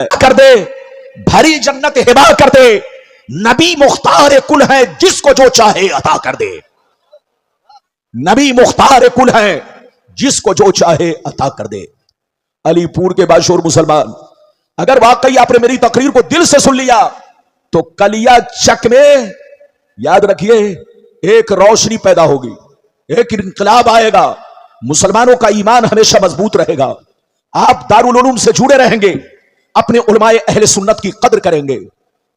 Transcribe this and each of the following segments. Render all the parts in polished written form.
कर दे, भरी जन्नत हिबा कर दे। नबी मुख्तार कुल है, जिसको जो चाहे अता कर दे। नबी मुख्तार कुल है, जिसको जो चाहे अता कर दे। अलीपुर के बाशूर मुसलमान, अगर वाकई आपने मेरी तकरीर को दिल से सुन लिया तो कलिया चक में याद रखिए एक रोशनी पैदा होगी, एक इनकलाब आएगा। मुसलमानों का ईमान हमेशा मजबूत रहेगा। आप दारुल उलूम से जुड़े रहेंगे, अपने उलमाए अहले सुन्नत की कद्र करेंगे,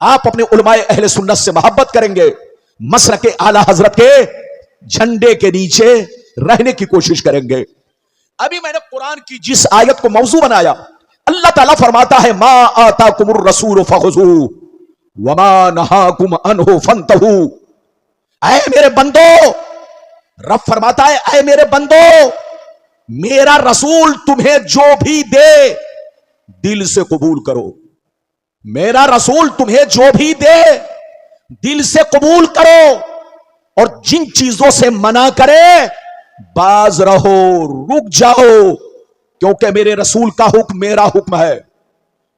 आप अपने उलमाए अहले सुन्नत से मोहब्बत करेंगे, मसलक आला हजरत के झंडे के नीचे रहने की कोशिश करेंगे। अभी मैंने कुरान की जिस आयत को मौजू बनाया, अल्लाह ताला फरमाता है मा आताकुमुर रसूल फखुजू वमा नहाकुम अन्हु फंतहू। ऐ मेरे बंदो, रब फरमाता है ऐ मेरे बंदो, मेरा रसूल तुम्हें जो भी दे दिल से कबूल करो। मेरा रसूल तुम्हें जो भी दे दिल से कबूल करो, और जिन चीजों से मना करे बाज रहो, रुक जाओ, क्योंकि मेरे रसूल का हुक्म मेरा हुक्म है।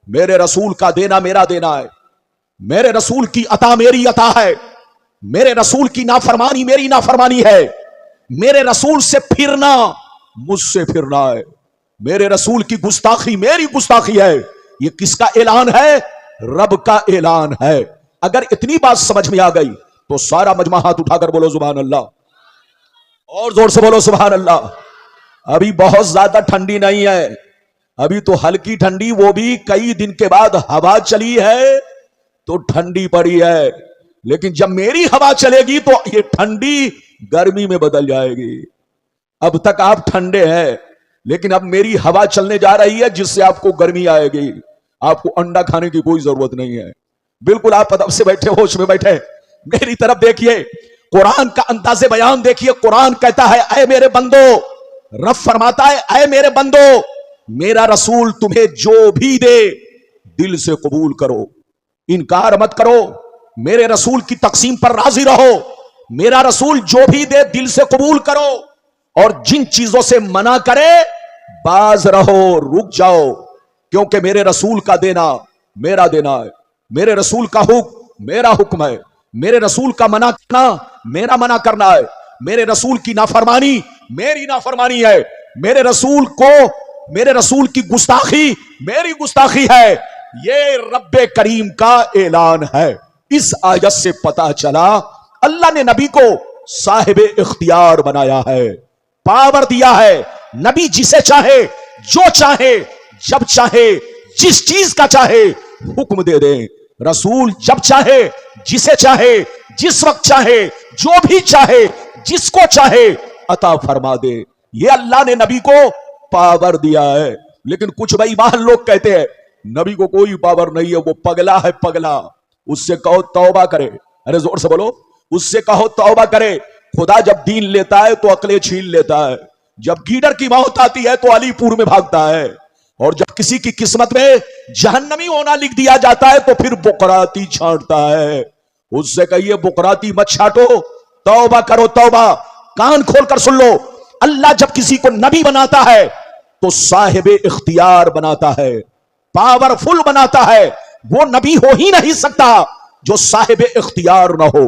मेरे रसूल का देना मेरा देना है, मेरे रसूल की अता मेरी अता है, मेरे रसूल की नाफरमानी मेरी नाफरमानी है, मेरे रसूल से फिरना मुझसे फिरना है, मेरे रसूल की गुस्ताखी मेरी गुस्ताखी है। यह किसका ऐलान है? रब का ऐलान है। अगर इतनी बात समझ में आ गई तो सारा मजमा हाथ उठाकर बोलो सुभान अल्लाह, और जोर से बोलो सुभान अल्लाह। अभी बहुत ज्यादा ठंडी नहीं है, अभी तो हल्की ठंडी, वो भी कई दिन के बाद हवा चली है तो ठंडी पड़ी है, लेकिन जब मेरी हवा चलेगी तो ये ठंडी गर्मी में बदल जाएगी। अब तक आप ठंडे हैं, लेकिन अब मेरी हवा चलने जा रही है जिससे आपको गर्मी आएगी। आपको अंडा खाने की कोई जरूरत नहीं है, बिल्कुल आप अदब से बैठे, होश में बैठे, मेरी तरफ देखिए, कुरान का अंदाज़े बयान देखिए। कुरान कहता है ऐ मेरे बंदो, रब फरमाता है ऐ मेरे बंदो, मेरा रसूल तुम्हें जो भी दे दिल से कबूल करो, इनकार मत करो, मेरे रसूल की तकसीम पर राजी रहो। मेरा रसूल जो भी दे दिल से कबूल करो, और जिन चीजों से मना करे बाज रहो, रुक जाओ, क्योंकि मेरे रसूल का देना मेरा देना है, मेरे रसूल का हुक्म मेरा हुक्म है, मेरे रसूल का मना करना मेरा मना करना है, मेरे रसूल की नाफरमानी मेरी नाफरमानी है, मेरे रसूल की गुस्ताखी मेरी गुस्ताखी है। ये रब्बे करीम का ऐलान है। इस आयत से पता चला अल्लाह ने नबी को साहिब इख्तियार बनाया है, पावर दिया है। नबी जिसे चाहे, जो चाहे, जब चाहे, जिस चीज का चाहे हुक्म दे दे। रसूल जब चाहे, जिसे चाहे, जिस वक्त चाहे, जो भी चाहे, जिसको चाहे अता फरमा दे। ये अल्लाह ने नबी को पावर दिया है। लेकिन कुछ बेईमान लोग कहते हैं नबी को कोई पावर नहीं है, वो पगला है, पगला। उससे कहो तौबा करे, अरे जोर से बोलो, उससे कहो तौबा करे। खुदा जब दीन लेता है तो अकले छीन लेता है, जब गीडर की मौत आती है तो अलीपुर में भागता है, और जब किसी की किस्मत में जहन्नमी होना लिख दिया जाता है तो फिर बुकराती छांटता है। उससे कहिए बुकराती मत छाटो, तौबा करो, तौबा। कान खोलकर सुन लो, अल्लाह जब किसी को नबी बनाता है तो साहिब इख्तियार बनाता है, पावरफुल बनाता है। वो नबी हो ही नहीं सकता जो साहिब इख्तियार ना हो।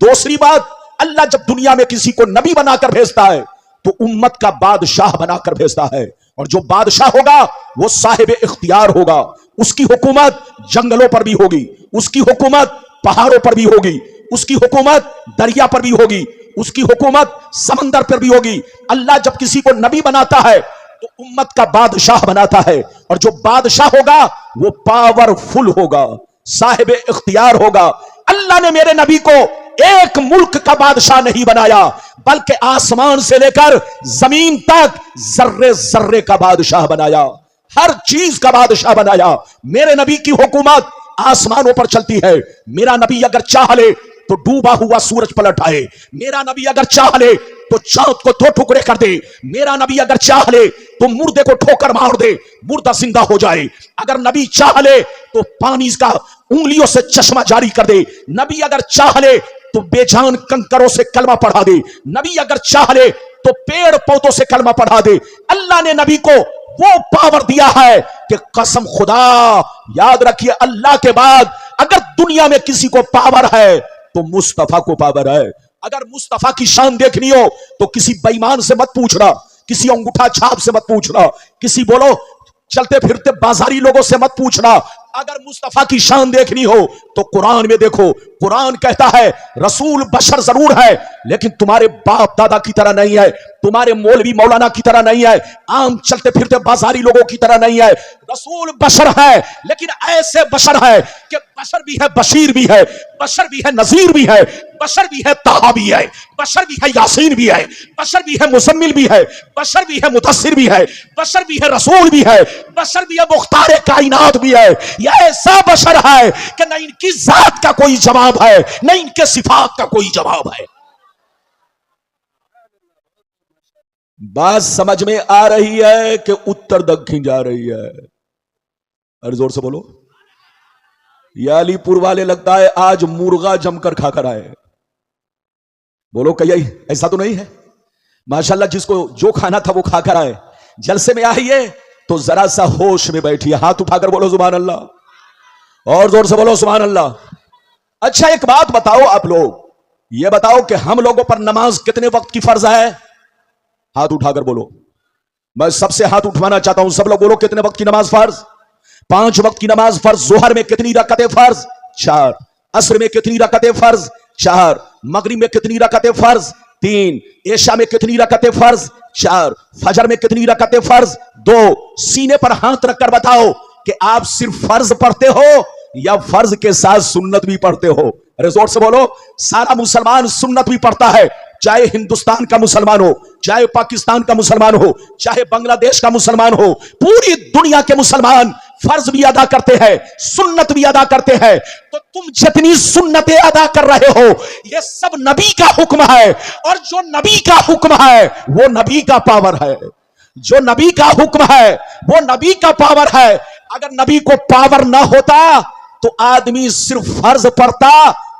दूसरी बात, अल्लाह जब दुनिया में किसी को नबी बनाकर भेजता है तो उम्मत का बादशाह बनाकर भेजता है, और जो बादशाह होगा वो साहिब इख्तियार होगा। उसकी हुकूमत जंगलों पर भी होगी, उसकी हुकूमत पहाड़ों पर भी होगी, उसकी हुकूमत दरिया पर भी होगी, उसकी हुकूमत समंदर पर भी होगी। अल्लाह जब किसी को नबी बनाता है तो उम्मत का बादशाह बनाता है, और जो बादशाह होगा वो पावरफुल होगा, साहिब इख्तियार होगा। अल्लाह ने मेरे नबी को एक मुल्क का बादशाह नहीं बनाया, बल्कि आसमान से लेकर जमीन तक जर्रे जर्रे का बादशाह बनाया, हर चीज का बादशाह बनाया। मेरे नबी की हुकूमत आसमानों पर चलती है। मेरा नबी अगर चाह ले तो डूबा हुआ सूरज पलट आए, मेरा नबी अगर चाह ले तो चांद को दो टुकड़े कर दे, मेरा नबी अगर चाह ले तो मुर्दे को ठोकर मार दे, मुर्दा जिंदा हो जाए। अगर नबी चाह ले तो पानी का उंगलियों से चश्मा जारी कर दे, नबी अगर चाह ले तो बेजान कंकरों से कलमा पढ़ा दे, नबी अगर चाह ले तो पेड़ पौधों से कलमा पढ़ा दे। अल्लाह ने नबी को वो पावर दिया है कि कसम खुदा, याद रखिए, अल्लाह के बाद अगर दुनिया में किसी को पावर है तो मुस्तफा को पावर है। अगर मुस्तफा की शान देखनी हो तो किसी बेईमान से मत पूछना, किसी अंगूठा छाप से मत पूछना, किसी बोलो चलते फिरते बाजारी लोगों से मत पूछना। अगर मुस्तफा की शान देखनी हो तो कुरान में देखो। कुरान कहता है रसूल बशर जरूर है लेकिन तुम्हारे बाप दादा की तरह नहीं है, तुम्हारे मौलवी मौलाना की तरह नहीं है, आम चलते फिरते बाजारी लोगों की तरह नहीं है। रसूल बशर है लेकिन ऐसे बशर है कि बशर भी है, बशीर भी है, बशर भी है, नजीर भी है, बशर भी है, ताहा भी है, बशर भी है, यासीन भी है, बशर भी है, मुसम्मिल भी है, बशर भी है, मुदस्सिर भी है, बशर भी है, रसूल भी है, बशर भी है, मुख्तार कायनात भी है। यह ऐसा बशर है कि न इनकी जात का कोई जवाब है, न इनके सिफात का कोई जवाब है। बात समझ में आ रही है कि उत्तर दक्षिण जा रही है? अरे जोर से बोलो। या अलीपुर वाले लगता है आज मुर्गा जमकर खाकर आए। बोलो कहीं ऐसा तो नहीं है? माशाल्लाह, जिसको जो खाना था वो खाकर आए। जलसे में आइए तो जरा सा होश में बैठिए, हाथ उठाकर बोलो सुभान अल्लाह, और जोर से बोलो सुभान अल्लाह। अच्छा एक बात बताओ, आप लोग ये बताओ कि हम लोगों पर नमाज कितने वक्त की फर्ज है? हाथ उठाकर बोलो। मैं सबसे हाथ उठवाना चाहता हूं, सब लोग बोलो कितने वक्त की नमाज फर्ज? 5 वक्त की नमाज फर्ज। जोहर में कितनी रकअतें फर्ज? 4। असर में कितनी रकअतें फर्ज? 4। मगरिब में कितनी रकअतें फर्ज? 3। ऐशा में कितनी रकअतें फर्ज? 4। फजर में कितनी रकअतें फर्ज? 2। सीने पर हाथ रखकर बताओ कि आप सिर्फ फर्ज पढ़ते हो या फर्ज के साथ सुन्नत भी पढ़ते हो? अरे जोर से बोलो। सारा मुसलमान सुन्नत भी पढ़ता है, चाहे हिंदुस्तान का मुसलमान हो, चाहे पाकिस्तान का मुसलमान हो, चाहे बांग्लादेश का मुसलमान हो, पूरी दुनिया के मुसलमान फर्ज भी अदा करते हैं, सुन्नत भी अदा करते हैं। तो तुम जितनी सुन्नतें अदा कर रहे हो ये सब नबी का हुक्म है, और जो नबी का हुक्म है वो नबी का पावर है। जो नबी का हुक्म है वो नबी का पावर है। अगर नबी को पावर ना होता तो आदमी सिर्फ फर्ज पढ़ता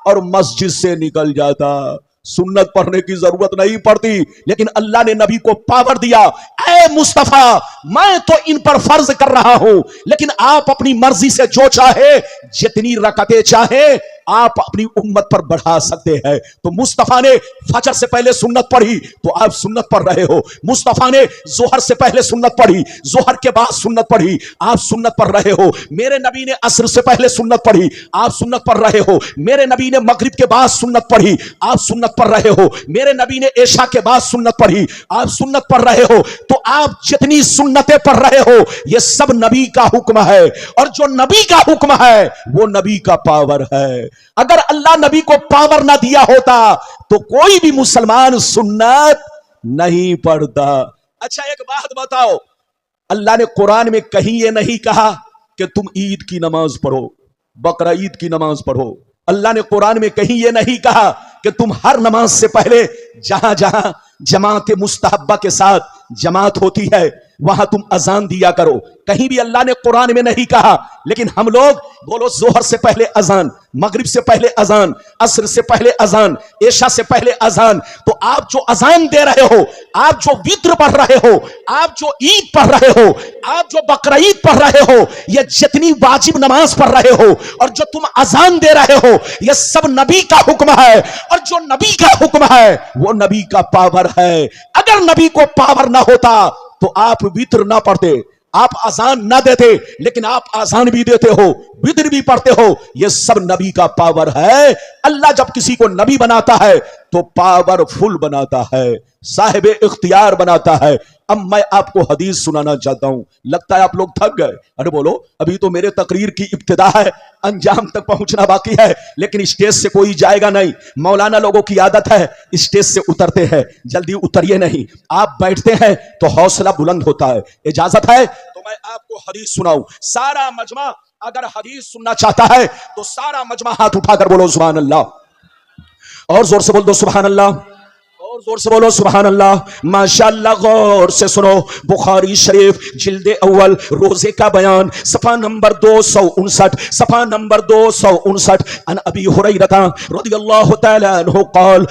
और मस्जिद से निकल जाता, सुन्नत पढ़ने की जरूरत नहीं पड़ती। लेकिन अल्लाह ने नबी को पावर दिया। ऐ मुस्तफा, मैं तो इन पर फर्ज कर रहा हूं लेकिन आप अपनी मर्जी से जो चाहे, जितनी रकअतें चाहे आप अपनी उम्मत पर बढ़ा सकते हैं। तो मुस्तफा ने फजर से पहले सुन्नत पढ़ी तो आप सुन्नत पढ़ रहे हो। मुस्तफा ने जोहर से पहले सुन्नत पढ़ी, जोहर के बाद सुन्नत पढ़ी, आप सुन्नत पढ़ रहे हो। मेरे नबी ने असर से पहले सुन्नत पढ़ी, आप सुन्नत पढ़ रहे हो। मेरे नबी ने मगरिब के बाद सुन्नत पढ़ी, आप सुन्नत पढ़ रहे हो। मेरे नबी ने ऐशा के बाद सुन्नत पढ़ी, आप सुन्नत पढ़ रहे हो। तो आप जितनी सुन्नतें पढ़ रहे हो ये सब नबी का हुक्म है, और जो नबी का हुक्म है वो नबी का पावर है। अगर अल्लाह नबी को पावर ना दिया होता तो कोई भी मुसलमान सुन्नत नहीं पढ़ता। अच्छा एक बात बताओ, अल्लाह ने कुरान में कहीं ये नहीं कहा कि तुम ईद की नमाज पढ़ो, बकरा ईद की नमाज पढ़ो। अल्लाह ने कुरान में कहीं ये नहीं कहा कि तुम हर नमाज से पहले जहां जहां जमात मुस्तहब्बा के साथ जमात होती है वहां तुम अजान दिया करो। कहीं भी अल्लाह ने कुरान में नहीं कहा। लेकिन हम लोग बोलो जोहर से पहले अजान, मगरिब से पहले अजान, असर से पहले अजान, ऐशा से पहले अजान। तो आप जो अजान दे रहे हो, आप जो वित्र पढ़ रहे हो, आप जो ईद पढ़ रहे हो, आप जो बकरा ईद पढ़ रहे हो, ये जितनी वाजिब नमाज पढ़ रहे हो और जो तुम अजान दे रहे हो ये सब नबी का हुक्म है, और जो नबी का हुक्म है वो नबी का पावर है। अगर नबी को पावर ना होता तो आप वित्र ना पढ़ते, आप आजान ना देते, लेकिन आप आजान भी देते हो, वित्र भी पढ़ते हो। ये सब नबी का पावर है। अल्लाह जब किसी को नबी बनाता है तो पावरफुल बनाता है, साहिब इख्तियार बनाता है। अब मैं आपको हदीस सुनाना चाहता हूं, लगता है आप लोग थक गए। अरे बोलो, अभी तो मेरे तकरीर की इब्तिदा है, अंजाम तक पहुंचना बाकी है। लेकिन स्टेज से कोई जाएगा नहीं, मौलाना लोगों की आदत है स्टेज से उतरते हैं, जल्दी उतरिए नहीं, आप बैठते हैं तो हौसला बुलंद होता है। इजाजत है तो मैं आपको हदीस सुनाऊं। सारा मजमा अगर हदीस सुनना चाहता है तो सारा मजमा हाथ उठाकर बोलो सुभान अल्लाह, और जोर से बोल दो सुभान अल्लाह, और और जोर से बोलो सुभान अल्लाह। माशाअल्लाह, गौर से सुनो, बुखारी शरीफ जिल्दे अव्वल रोजे का बयान सफा नंबर 259, सफा नंबर 259। अन अबी हुरैरा रदियल्लाहु तआला अन्हु क़ाल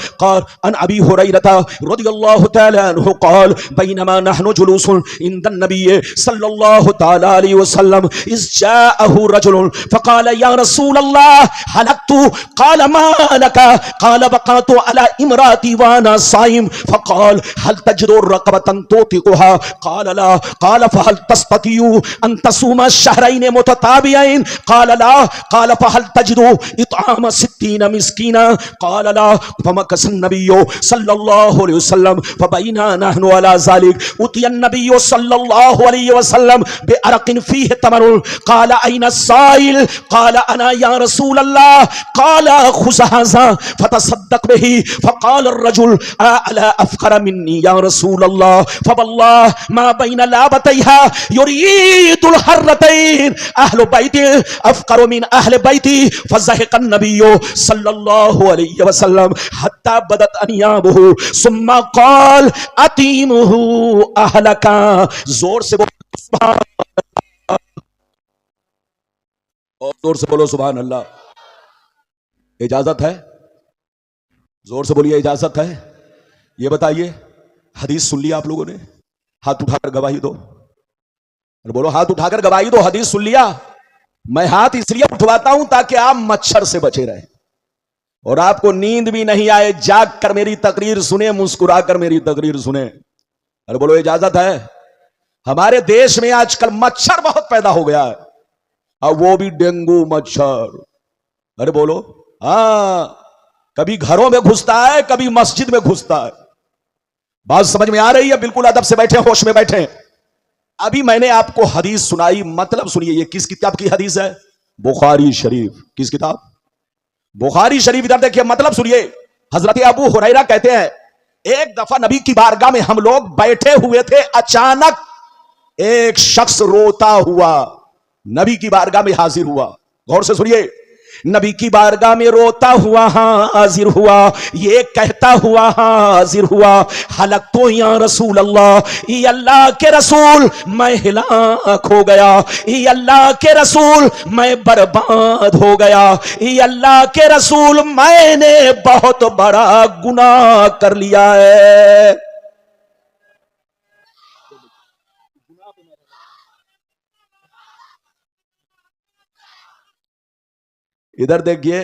अन अबी हुरैरा रदियल्लाहु तआला अन्हु क़ाल बैनमा नहनु जुलूसुन इंदन नबी सल्लल्लाहु तआला अलैहि वसल्लम इज़ जाअहु रजुलुन फ़क़ाल या रसूल अल्लाह हलकतु क़ाल मा लका क़ाल बक़अतु अला इमराती वाना साइम फ़क़ाल हल तजदु रक़बतन तुतिक़ुहा क़ाल ला क़ाल फ़हल तस्ततियु अन तसूमा शहरैन मुतताबियैन क़ाल ला क़ाल फ़हल तजदु इत्आम सित्तीन मिस्कीना क़ाल ला फ़मकसन नबिय्यु सल्लल्लाहु अलैहि वसल्लम फ़बैना नहनु अला ज़ालिक उतियन नबिय्यु सल्लल्लाहु अलैहि वसल्लम बिअरक़िन फ़ीहि तमरुन क़ाल ऐन साइल क़ाल अना या रसूल अल्लाह क़ाल खुज़ हाज़ा फ़तसद्दक़ बिही फ़क़ाल अर्रजुल अला अफ़क़र मिन्नी या रसूल अल्लाह फ़वल्लाहि मा बैन लाबतैहा युरीदुल हर्रतैन अहलु बैति अफ़क़र मिन अहलि बैति फ़ज़हिक़न नबिय्यु सल्लल्लाहु अलैहि वसल्लम हत्ता बदत अनियाबुहु सुम्मा क़ाल अतीमुहु अहलका। जोर से बोलो सुभान अल्लाह, और जोर से बोलो सुभान अल्लाह। इजाजत है? जोर से बोलिए, इजाजत है? ये बताइए, हदीस सुन लिया आप लोगों ने? हाथ उठाकर गवाही दो, बोलो हाथ उठाकर गवाही दो, हदीस सुन लिया? मैं हाथ इसलिए उठवाता हूं ताकि आप मच्छर से बचे रहें और आपको नींद भी नहीं आए, जाग कर मेरी तकरीर सुने, मुस्कुरा कर मेरी तकरीर सुने। अरे बोलो इजाजत है? हमारे देश में आजकल मच्छर बहुत पैदा हो गया है, अब वो भी डेंगू मच्छर। अरे बोलो, हाँ, कभी घरों में घुसता है, कभी मस्जिद में घुसता है। बात समझ में आ रही है? बिल्कुल अदब से बैठे, होश में बैठे। अभी मैंने आपको हदीस सुनाई, मतलब सुनिए, ये किस किताब की हदीस है? बुखारी शरीफ। किस किताब? बुखारी शरीफ। इधर देखिए, मतलब सुनिए। हजरत अबू हुरैरा कहते हैं, एक दफा नबी की बारगाह में हम लोग बैठे हुए थे, अचानक एक शख्स रोता हुआ नबी की बारगाह में हाजिर हुआ। गौर से सुनिए, नबी की बारगाह में रोता हुआ हाजिर हुआ, ये कहता हुआ हाजिर हुआ, हलक तो या रसूल अल्लाह, ये अल्लाह के रसूल मैं हिलाक हो गया, ये अल्लाह के रसूल मैं बर्बाद हो गया, ये अल्लाह के रसूल मैंने बहुत बड़ा गुनाह कर लिया है। इधर देखिए,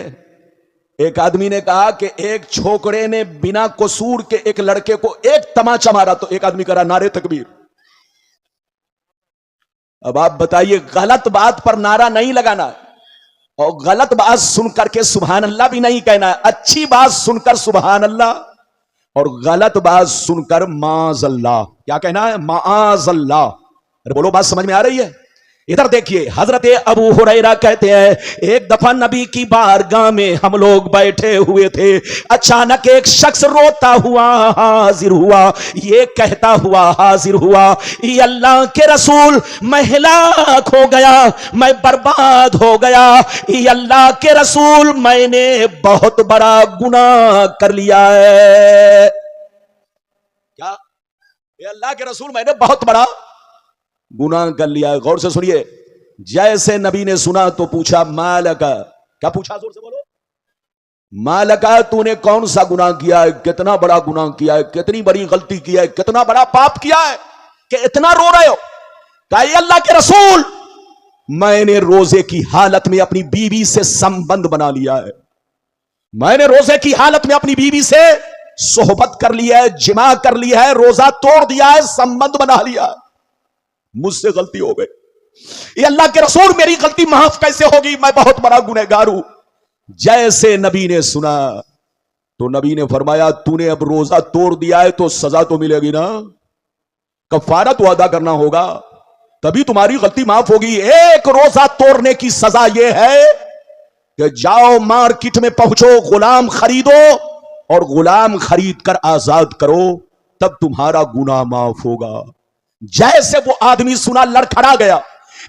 एक आदमी ने कहा कि एक छोकरे ने बिना कसूर के एक लड़के को एक तमाचा मारा, तो एक आदमी करा नारे तकबीर। अब आप बताइए, गलत बात पर नारा नहीं लगाना और गलत बात सुन करके सुभान अल्लाह भी नहीं कहना है। अच्छी बात सुनकर सुभान अल्लाह और गलत बात सुनकर माज़ल्लाह क्या कहना है? माज़ल्लाह। अरे बोलो, बात समझ में आ रही है? इधर देखिए, हजरत अबू हुरैरा कहते हैं, एक दफा नबी की बारगाह में हम लोग बैठे हुए थे, अचानक एक शख्स रोता हुआ हाजिर हुआ, ये कहता हुआ हाजिर हुआ, ये अल्लाह के रसूल मैं हिलाक हो गया, मैं बर्बाद हो गया, ये अल्लाह के रसूल मैंने बहुत बड़ा गुनाह कर लिया है। क्या? ये अल्लाह के रसूल मैंने बहुत बड़ा गुनाह कर लिया है। गौर से सुनिए, जैसे नबी ने सुना तो पूछा मालका। क्या पूछा? जोर से बोलो। मालका, तूने कौन सा गुनाह किया है? कितना बड़ा गुनाह किया है? कितनी बड़ी गलती किया है? कितना बड़ा पाप किया है कि इतना रो रहे हो? कहा, अल्लाह के रसूल मैंने रोजे की हालत में अपनी बीवी से संबंध बना लिया है, मैंने रोजे की हालत में अपनी बीवी से सोहबत कर लिया है, जिमा कर लिया है, रोजा तोड़ दिया है, संबंध बना लिया है, मुझसे गलती हो गई। ये अल्लाह के रसूल मेरी गलती माफ कैसे होगी? मैं बहुत बड़ा गुनहगार हूं। जैसे नबी ने सुना तो नबी ने फरमाया, तूने अब रोजा तोड़ दिया है तो सजा तो मिलेगी ना, कफारा तो अदा करना होगा, तभी तुम्हारी गलती माफ होगी। एक रोजा तोड़ने की सजा यह है कि जाओ मार्केट में पहुंचो, गुलाम खरीदो और गुलाम खरीद कर आजाद करो, तब तुम्हारा गुनाह माफ होगा। जैसे वो आदमी सुना, लड़खड़ा गया,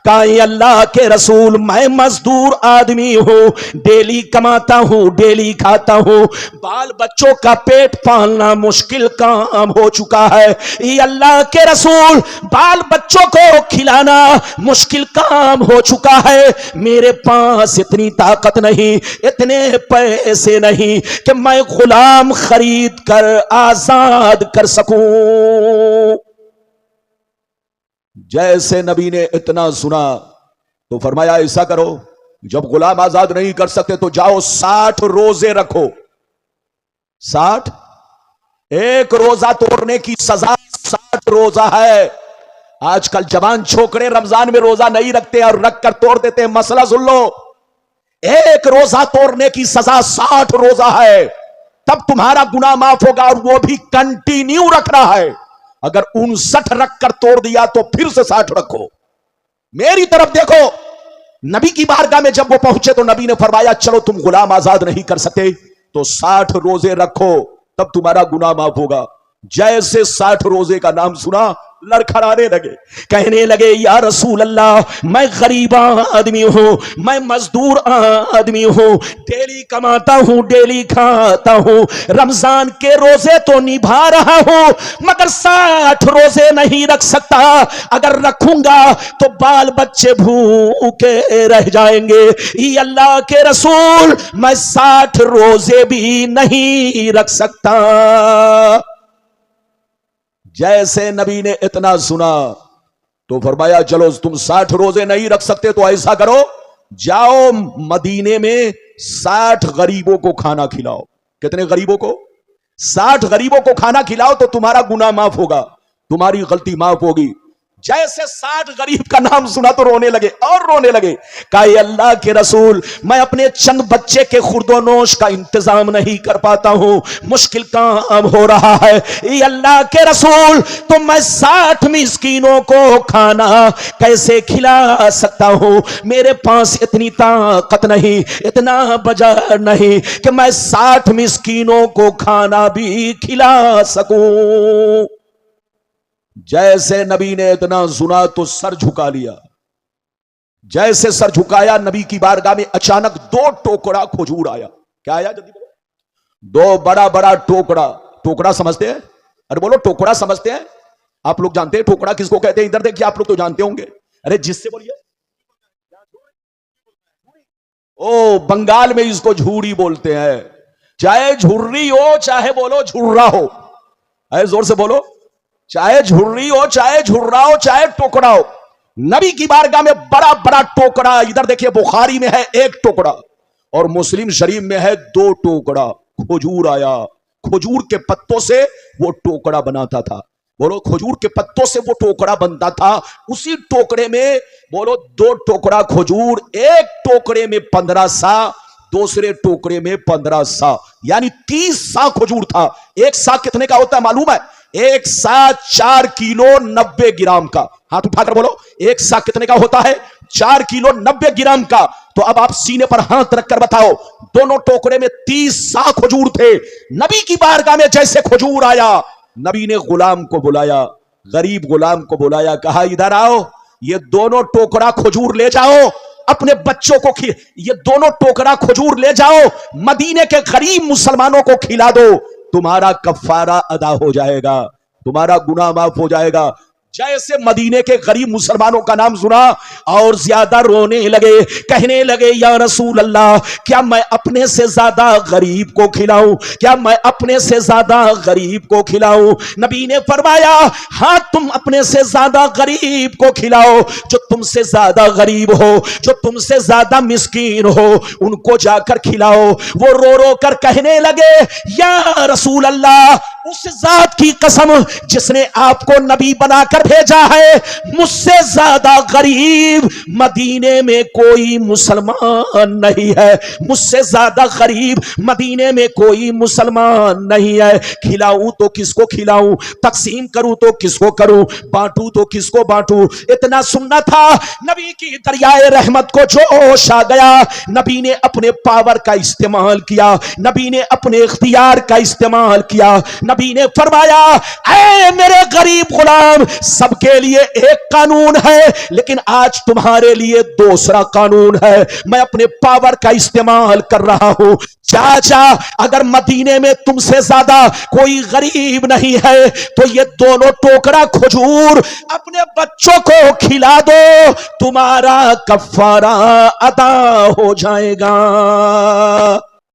कहा अल्लाह के रसूल मैं मजदूर आदमी हूं, डेली कमाता हूं, डेली खाता हूं, बाल बच्चों का पेट पालना मुश्किल काम हो चुका है। ये अल्लाह के रसूल बाल बच्चों को खिलाना मुश्किल काम हो चुका है। मेरे पास इतनी ताकत नहीं, इतने पैसे नहीं कि मैं गुलाम खरीद कर आजाद कर सकूं। जैसे नबी ने इतना सुना तो फरमाया ऐसा करो, जब गुलाम आजाद नहीं कर सकते तो जाओ 60 रोजे रखो। 60, एक रोजा तोड़ने की सजा 60 रोजा है। आजकल जवान छोकरे रमजान में रोजा नहीं रखते और रख कर तोड़ देते हैं। मसला सुन लो, एक रोजा तोड़ने की सजा 60 रोजा है, तब तुम्हारा गुनाह माफ होगा, और वो भी कंटिन्यू रखना है। अगर 59 रख कर तोड़ दिया तो फिर से 60 रखो। मेरी तरफ देखो, नबी की बारगाह में जब वो पहुंचे तो नबी ने फरमाया चलो तुम गुलाम आजाद नहीं कर सकते तो 60 रोजे रखो, तब तुम्हारा गुनाह माफ होगा। जैसे 60 रोजे का नाम सुना लड़खड़ाने लगे, कहने लगे या रसूल अल्लाह मैं गरीब आदमी हूं, मैं मजदूर आदमी हूं, डेली कमाता हूं, डेली खाता हूं, रमजान के रोजे तो निभा रहा हूं मगर 60 रोजे नहीं रख सकता। अगर रखूंगा तो बाल बच्चे भूखे रह जाएंगे। ये अल्लाह के रसूल मैं 60 रोजे भी नहीं रख सकता। जैसे नबी ने इतना सुना तो फरमाया चलो तुम 60 रोजे नहीं रख सकते तो ऐसा करो, जाओ मदीने में 60 गरीबों को खाना खिलाओ। कितने गरीबों को? 60 गरीबों को खाना खिलाओ तो तुम्हारा गुनाह माफ होगा, तुम्हारी गलती माफ होगी। जैसे 60 गरीब का नाम सुना तो रोने लगे और रोने लगे। कहा अल्लाह के रसूल मैं अपने चंद बच्चे के खुर्दोनोश का इंतजाम नहीं कर पाता हूं, मुश्किल काम हो रहा है। ये अल्लाह के रसूल तो मैं 60 मिस्कीनों को खाना कैसे खिला सकता हूं? मेरे पास इतनी ताकत नहीं, इतना बजट नहीं कि मैं 60 मिस्कीनों को खाना भी खिला सकूं। जैसे नबी ने इतना सुना तो सर झुका लिया। जैसे सर झुकाया नबी की बारगाह में अचानक 2 टोकरा खजूर आया। क्या आया? जल्दी बोलो। 2 बड़ा बड़ा टोकरा। टोकरा समझते हैं? अरे बोलो, टोकरा समझते हैं? आप लोग जानते हैं टोकरा किसको कहते हैं? इधर देखिए, आप लोग तो जानते होंगे। अरे जिससे बोलिए। ओ बंगाल में इसको झूरी बोलते हैं। चाहे झुर्री हो चाहे बोलो झुर्रा हो, अरे जोर से बोलो, चाहे झुर्री हो चाहे झुर्रा हो चाहे टोकरा हो। नबी की बारगाह में बड़ा बड़ा टोकरा, इधर देखिए बुखारी में है 1 टोकरा और मुस्लिम शरीफ में है 2 टोकरा खजूर आया। खजूर के पत्तों से वो टोकरा बनाता था। बोलो, खजूर के पत्तों से वो टोकरा बनता था। उसी टोकरे में बोलो 2 टोकरा खजूर, एक टोकरे में 15 सा, दूसरे टोकरे में 15 सा, यानी 30 सा खजूर था। एक सा कितने का होता है मालूम है? एक सा 4 किलो 90 ग्राम का। हाथ उठाकर बोलो, एक सा कितने का होता है? 4 किलो 90 ग्राम का। तो अब आप सीने पर हाथ रखकर बताओ, दोनों टोकरे में 30 सा खजूर थे। नबी की बारगाह में जैसे खजूर आया, नबी ने गुलाम को बुलाया, गरीब गुलाम को बुलाया, कहा इधर आओ, ये दोनों टोकरा खजूर ले जाओ, अपने बच्चों को ये दोनों टोकरा खजूर ले जाओ, मदीने के गरीब मुसलमानों को खिला दो, तुम्हारा कफारा अदा हो जाएगा, तुम्हारा गुनाह माफ हो जाएगा। जैसे मदीने के गरीब मुसलमानों का नाम सुना और ज्यादा रोने लगे, कहने लगे या रसूल अल्लाह, क्या मैं अपने से ज्यादा गरीब को खिलाऊं? क्या मैं अपने से ज्यादा गरीब को खिलाऊं? नबी ने फरमाया हां, तुम अपने से ज्यादा गरीब को खिलाओ। जो तुमसे ज्यादा गरीब हो, जो तुमसे ज्यादा मिस्कीन हो, उनको जाकर खिलाओ। वो रो रो कर कहने लगे या रसूल अल्लाह, उस जात की कसम जिसने आपको नबी बनाकर भेजा है, मुझसे ज्यादा गरीब मदीने में कोई मुसलमान नहीं है, मुझसे ज्यादा गरीब मदीने में कोई मुसलमान नहीं है। खिलाऊं तो किसको खिलाऊं, तकसीम करूं तो किसको करूं, बांटूं तो किसको बांटूं? इतना सुनना था। नबी की दरियाए रहमत को जोश आ गया। नबी ने अपने पावर का इस्तेमाल किया, नबी ने अपने इख्तियार का इस्तेमाल किया। नबी ने फरमाया ऐ मेरे गरीब गुलाम, सबके लिए एक कानून है, लेकिन आज तुम्हारे लिए दूसरा कानून है। मैं अपने पावर का इस्तेमाल कर रहा हूं। चाचा, अगर मदीने में तुमसे ज्यादा कोई गरीब नहीं है तो ये दोनों टोकरा खजूर अपने बच्चों को खिला दो, तुम्हारा कफारा अदा हो जाएगा।